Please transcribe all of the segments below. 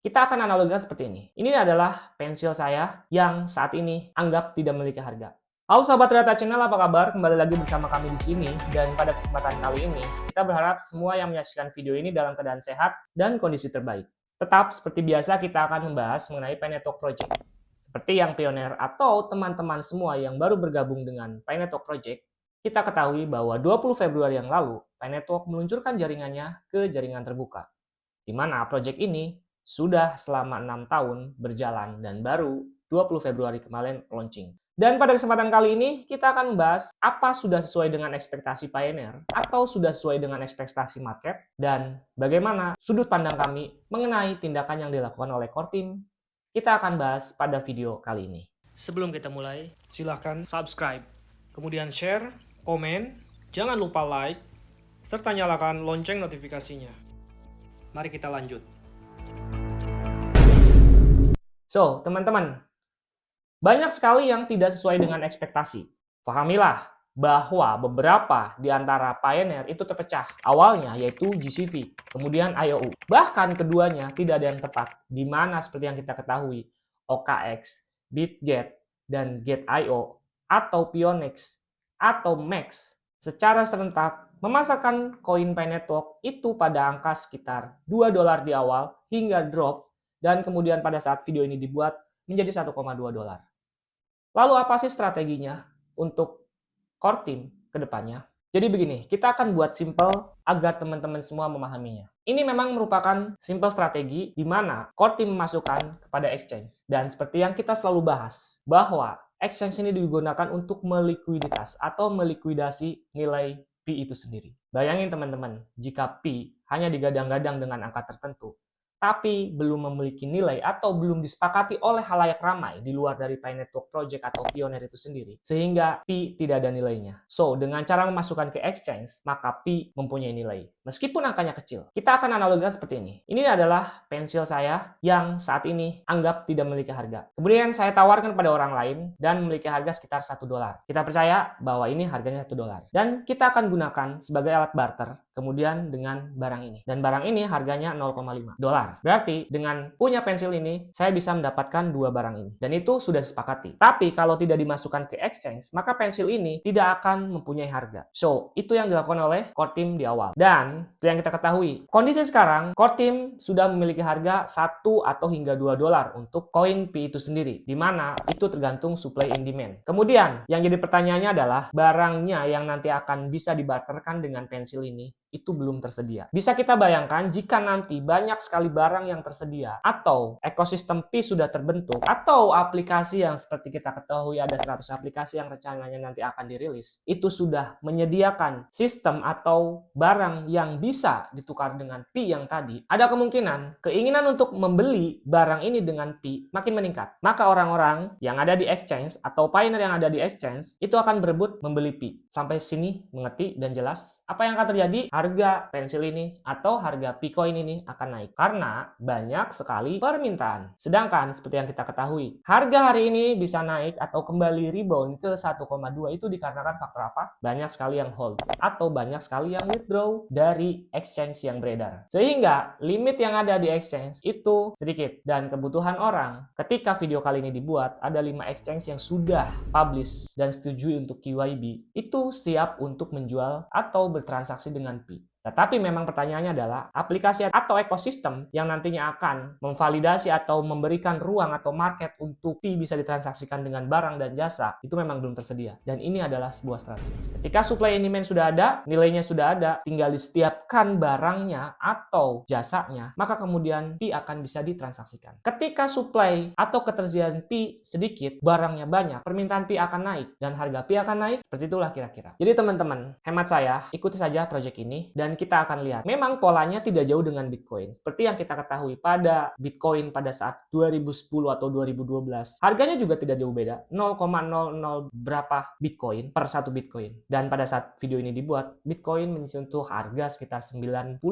Kita akan analogikan seperti ini. Ini adalah pensil saya yang saat ini anggap tidak memiliki harga. Halo sahabat Rata Channel, apa kabar? Kembali lagi bersama kami di sini, dan pada kesempatan kali ini kita berharap semua yang menyaksikan video ini dalam keadaan sehat dan kondisi terbaik. Tetap seperti biasa kita akan membahas mengenai Pi Network Project. Seperti yang pioner atau teman-teman semua yang baru bergabung dengan Pi Network Project, kita ketahui bahwa 20 Februari yang lalu Pi Network meluncurkan jaringannya ke jaringan terbuka, di mana proyek ini sudah selama 6 tahun berjalan dan baru 20 Februari kemarin launching. Dan pada kesempatan kali ini kita akan membahas apa sudah sesuai dengan ekspektasi Pioneer atau sudah sesuai dengan ekspektasi market, dan bagaimana sudut pandang kami mengenai tindakan yang dilakukan oleh core team. Kita akan bahas pada video kali ini. Sebelum kita mulai, silahkan subscribe, kemudian share, komen, jangan lupa like, serta nyalakan lonceng notifikasinya. Mari kita lanjut. So, teman-teman, banyak sekali yang tidak sesuai dengan ekspektasi. Pahamilah bahwa beberapa di antara Pioneer itu terpecah. Awalnya yaitu GCV, kemudian IOU. Bahkan keduanya tidak ada yang tepat, di mana seperti yang kita ketahui, OKX, BitGet, dan Get.io atau Pionex atau Max secara serentak memasarkan koin Pi Network itu pada angka sekitar $2 di awal hingga drop, dan kemudian pada saat video ini dibuat menjadi $1,2. Lalu apa sih strateginya untuk core team ke depannya? Jadi begini, kita akan buat simple agar teman-teman semua memahaminya. Ini memang merupakan simple strategi di mana core team memasukkan kepada exchange. Dan seperti yang kita selalu bahas, bahwa exchange ini digunakan untuk melikuiditas atau melikuidasi nilai Pi itu sendiri. Bayangin teman-teman, jika Pi hanya digadang-gadang dengan angka tertentu, tapi belum memiliki nilai atau belum disepakati oleh halayak ramai di luar dari Pi Network Project atau Pioneer itu sendiri, sehingga Pi tidak ada nilainya. So, dengan cara memasukkan ke exchange, maka Pi mempunyai nilai, meskipun angkanya kecil. Kita akan analogikan seperti ini. Ini adalah pensil saya yang saat ini anggap tidak memiliki harga. Kemudian saya tawarkan pada orang lain dan memiliki harga sekitar $1. Kita percaya bahwa ini harganya $1. Dan kita akan gunakan sebagai alat barter, kemudian dengan barang ini. Dan barang ini harganya $0,5. Berarti dengan punya pensil ini, saya bisa mendapatkan dua barang ini. Dan itu sudah disepakati. Tapi kalau tidak dimasukkan ke exchange, maka pensil ini tidak akan mempunyai harga. So, itu yang dilakukan oleh core team di awal. Dan yang kita ketahui, kondisi sekarang, core team sudah memiliki harga 1 atau hingga $2 untuk koin Pi itu sendiri. Dimana itu tergantung supply and demand. Kemudian, yang jadi pertanyaannya adalah, barangnya yang nanti akan bisa dibarterkan dengan pensil ini, itu belum tersedia. Bisa kita bayangkan jika nanti banyak sekali barang yang tersedia, atau ekosistem Pi sudah terbentuk, atau aplikasi yang seperti kita ketahui ada 100 aplikasi yang rencananya nanti akan dirilis, itu sudah menyediakan sistem atau barang yang bisa ditukar dengan Pi yang tadi, ada kemungkinan keinginan untuk membeli barang ini dengan Pi makin meningkat. Maka orang-orang yang ada di exchange atau Pioneer yang ada di exchange itu akan berebut membeli Pi. Sampai sini mengerti dan jelas? Apa yang akan terjadi? Harga pensil ini atau harga Picoin ini akan naik karena banyak sekali permintaan. Sedangkan seperti yang kita ketahui, harga hari ini bisa naik atau kembali rebound ke 1,2 itu dikarenakan faktor apa? Banyak sekali yang hold atau banyak sekali yang withdraw dari exchange yang beredar. Sehingga limit yang ada di exchange itu sedikit, dan kebutuhan orang ketika video kali ini dibuat, ada 5 exchange yang sudah publish dan setuju untuk QYB itu siap untuk menjual atau bertransaksi dengan Pi. Tetapi memang pertanyaannya adalah aplikasi atau ekosistem yang nantinya akan memvalidasi atau memberikan ruang atau market untuk Pi bisa ditransaksikan dengan barang dan jasa itu memang belum tersedia. Dan ini adalah sebuah strategi. Ketika supply and demand sudah ada, nilainya sudah ada, tinggal disetiapkan barangnya atau jasanya, maka kemudian Pi akan bisa ditransaksikan. Ketika supply atau ketersediaan Pi sedikit, barangnya banyak, permintaan Pi akan naik dan harga Pi akan naik. Seperti itulah kira-kira. Jadi teman-teman, hemat saya, ikuti saja project ini dan kita akan lihat. Memang polanya tidak jauh dengan Bitcoin. Seperti yang kita ketahui pada Bitcoin pada saat 2010 atau 2012, harganya juga tidak jauh beda, 0,00 berapa Bitcoin per satu Bitcoin. Dan pada saat video ini dibuat, Bitcoin menyentuh harga sekitar 96.000.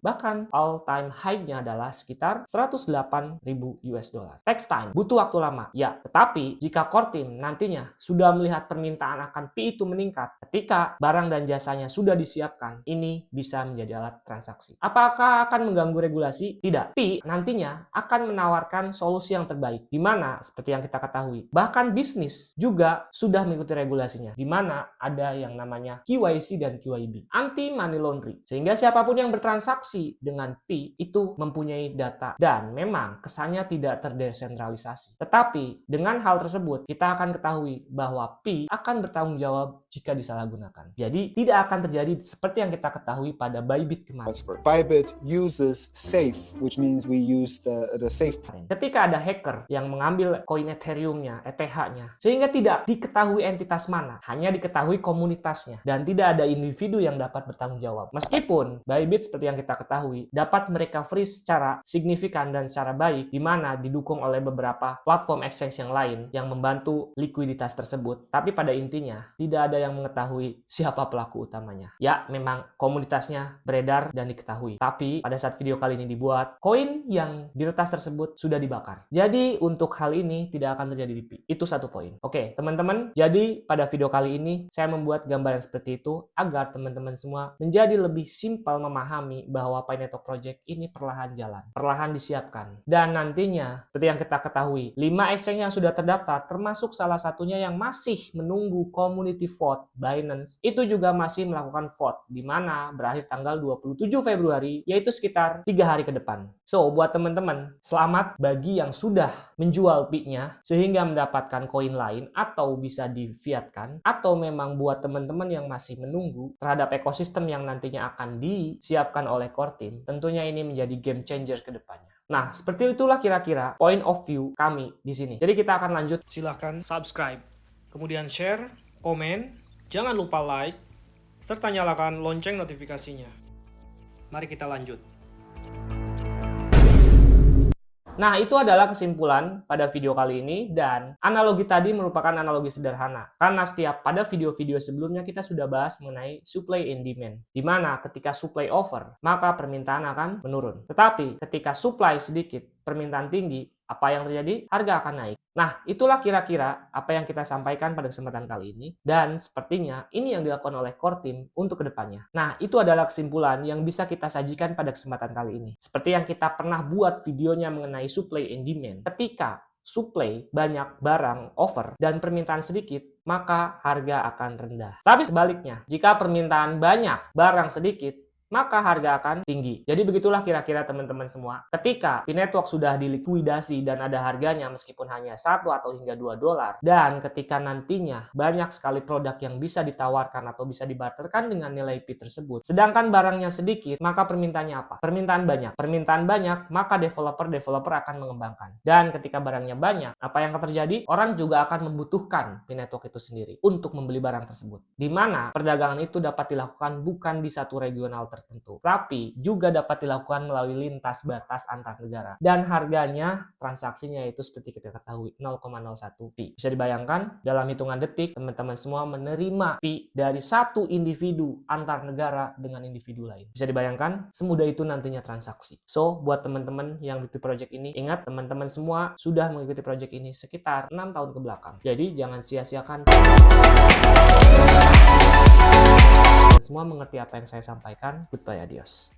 Bahkan all time high-nya adalah sekitar 108.000 US dollar. Takes time, butuh waktu lama. Ya, tetapi jika core team nantinya sudah melihat permintaan akan Pi itu meningkat, ketika barang dan jasanya sudah disiapkan, ini ini bisa menjadi alat transaksi. Apakah akan mengganggu regulasi? Tidak. Pi nantinya akan menawarkan solusi yang terbaik, di mana seperti yang kita ketahui, bahkan bisnis juga sudah mengikuti regulasinya, di mana ada yang namanya KYC dan KYB, anti money laundering, sehingga siapapun yang bertransaksi dengan Pi itu mempunyai data dan memang kesannya tidak terdesentralisasi. Tetapi dengan hal tersebut kita akan ketahui bahwa Pi akan bertanggung jawab jika disalahgunakan. Jadi tidak akan terjadi seperti yang kita ketahui pada Bybit kemarin. Bybit uses safe, which means we use the safe. Ketika ada hacker yang mengambil koin Ethereum-nya, ETH-nya, sehingga tidak diketahui entitas mana, hanya diketahui komunitasnya, dan tidak ada individu yang dapat bertanggung jawab. Meskipun Bybit seperti yang kita ketahui dapat merecovery secara signifikan dan secara baik, di mana didukung oleh beberapa platform exchange yang lain yang membantu likuiditas tersebut, tapi pada intinya tidak ada yang mengetahui siapa pelaku utamanya. Ya, memang komunitasnya beredar dan diketahui, tapi pada saat video kali ini dibuat, koin yang diretas tersebut sudah dibakar. Jadi untuk hal ini tidak akan terjadi di Pi. Itu satu poin. Oke, teman-teman, jadi pada video kali ini saya membuat gambaran seperti itu agar teman-teman semua menjadi lebih simpel memahami bahwa Pi Network Project ini perlahan jalan, perlahan disiapkan. Dan nantinya, seperti yang kita ketahui, 5 exchange yang sudah terdaftar, termasuk salah satunya yang masih menunggu community vote, Binance, itu juga masih melakukan vote, di mana berakhir tanggal 27 Februari, yaitu sekitar 3 hari ke depan. So, buat teman-teman, selamat bagi yang sudah menjual Pi-nya, sehingga mendapatkan koin lain, atau bisa di-fiatkan, atau memang buat teman-teman yang masih menunggu terhadap ekosistem yang nantinya akan disiapkan oleh core team, tentunya ini menjadi game changer ke depannya. Nah, seperti itulah kira-kira point of view kami di sini. Jadi kita akan lanjut. Silahkan subscribe, kemudian share, komen, jangan lupa like, serta nyalakan lonceng notifikasinya. Mari kita lanjut. Nah, itu adalah kesimpulan pada video kali ini, dan analogi tadi merupakan analogi sederhana. Karena pada video-video sebelumnya kita sudah bahas mengenai supply and demand, di mana ketika supply over, maka permintaan akan menurun. Tetapi ketika supply sedikit, permintaan tinggi, apa yang terjadi? Harga akan naik. Nah, itulah kira-kira apa yang kita sampaikan pada kesempatan kali ini, dan sepertinya ini yang dilakukan oleh core team untuk kedepannya. Nah, itu adalah kesimpulan yang bisa kita sajikan pada kesempatan kali ini. Seperti yang kita pernah buat videonya mengenai supply and demand. Ketika supply banyak barang over dan permintaan sedikit, maka harga akan rendah. Tapi sebaliknya, jika permintaan banyak, barang sedikit, maka harga akan tinggi. Jadi begitulah kira-kira teman-teman semua. Ketika Pi Network sudah dilikuidasi dan ada harganya meskipun hanya 1 atau hingga 2 dolar, dan ketika nantinya banyak sekali produk yang bisa ditawarkan atau bisa dibarterkan dengan nilai Pi tersebut, sedangkan barangnya sedikit, maka permintaannya apa? Permintaan banyak. Permintaan banyak, maka developer akan mengembangkan. Dan ketika barangnya banyak, apa yang akan terjadi? Orang juga akan membutuhkan Pi Network itu sendiri untuk membeli barang tersebut. Di mana perdagangan itu dapat dilakukan bukan di satu regional tertentu, tapi juga dapat dilakukan melalui lintas batas antar negara, dan harganya transaksinya itu seperti kita ketahui 0,01 Pi. Bisa dibayangkan dalam hitungan detik teman-teman semua menerima Pi dari satu individu antar negara dengan individu lain. Bisa dibayangkan semudah itu nantinya transaksi. So buat teman-teman yang di project ini, ingat teman-teman semua sudah mengikuti project ini sekitar 6 tahun ke belakang, jadi jangan sia-siakan. Semua mengerti apa yang saya sampaikan. Goodbye, adios.